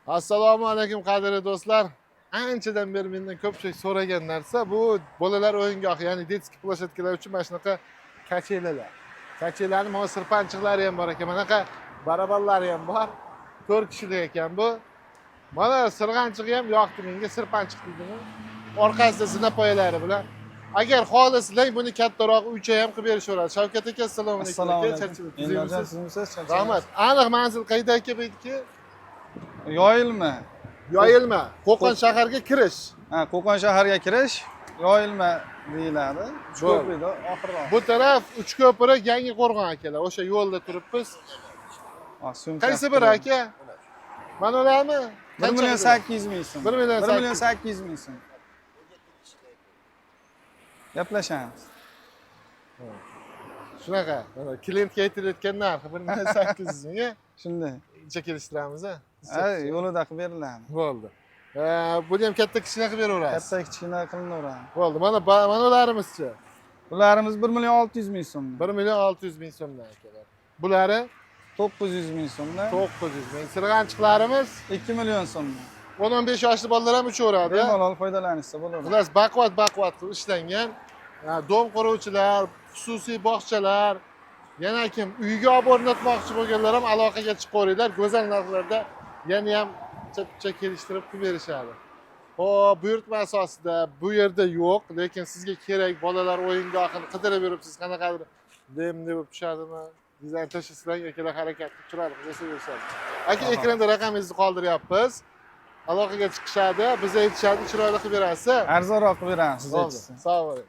Assalomu alaykum qadrli do'stlar. Anchadan beri mendan ko'pchilik so'ragan narsa bu bolalar o'yingohi, ya'ni детский площадкалар uchun mana shunaqa kachelalar. Kachelarning mana sirpanchiqlari ham bor ekan, manaqa barabanlari ham bor. 4 kishilik ekan bu. Mana sirg'anchig'i ham yoqdi menga, sirpanchiq deydimi? Orqasida zinapoyalari bilan. Agar xohlasanglar buni kattaroq uycha ham qilib berishaveradi. Shavkat aka, assalomu alaykum. Assalomu alaykum. Endi sizmisiz? Rahmat. Aniq manzil qayerda aka bu yerki? Yoyilma. Yoyilma, Qo'qon shaharga kirish. Ha, Qo'qon shaharga kirish yoyilma deyiladi. Uchko'prikda oxirroq. Bu taraf Uchko'prik, Yangi Qo'rg'on akalar. O'sha yo'lda turibmiz. Qaysi biri aka? Mana ularmi? 1.800.000 so'm. 1.800.000 so'm. Gaplashamiz. Shunaqa. Klientga aytilayotgan narxi 1.800 mingga. Shunday. Necha kelishtiramiz a? Ha, yo'lida qilib beriladi. Bo'ldi. Buni ham katta kichkina qilib beraverasiz. Katta kichkina qilinaveradi. Bo'ldi. Mana ularimizchi. Bularimiz 1.600.000 so'm. 1.600.000 so'mdan akalar. Bulari 900.000 so'mdan. 900 ming. Sirg'anchiqlarimiz 2 million so'mdan. 10-15 yoshli bolalar ham uchaveradi. Bemalol foydalanishsa bo'ladi. Xullas baquvvat qilib ishlangan. Dom quruvchilar, xususiy bog'chalar, yana kim uyga olib o'rnatmoqchi bo'lganlar ham aloqaga chiqaveringlar. Go'zal narxlarda yana ham picha kelishtirib qilib berishadi. Xo'p, buyurtma asosida bu yerda yo'q, lekin sizga kerak bolalar o'yingohini qidirib yuribsiz, qanaqadir demni bo'lib tushadimi? Dizayn tashlasizlar, akalar harakat qilib turadi, qilaverishadi. Aka, ekranda raqamingizni qoldiryapmiz. Aloqaga chiqishadi, biz aytishadi, chiroyli qilib berasiz. Arzonroq qilib beramiz siz aytishsiz. Sog' bo'ling.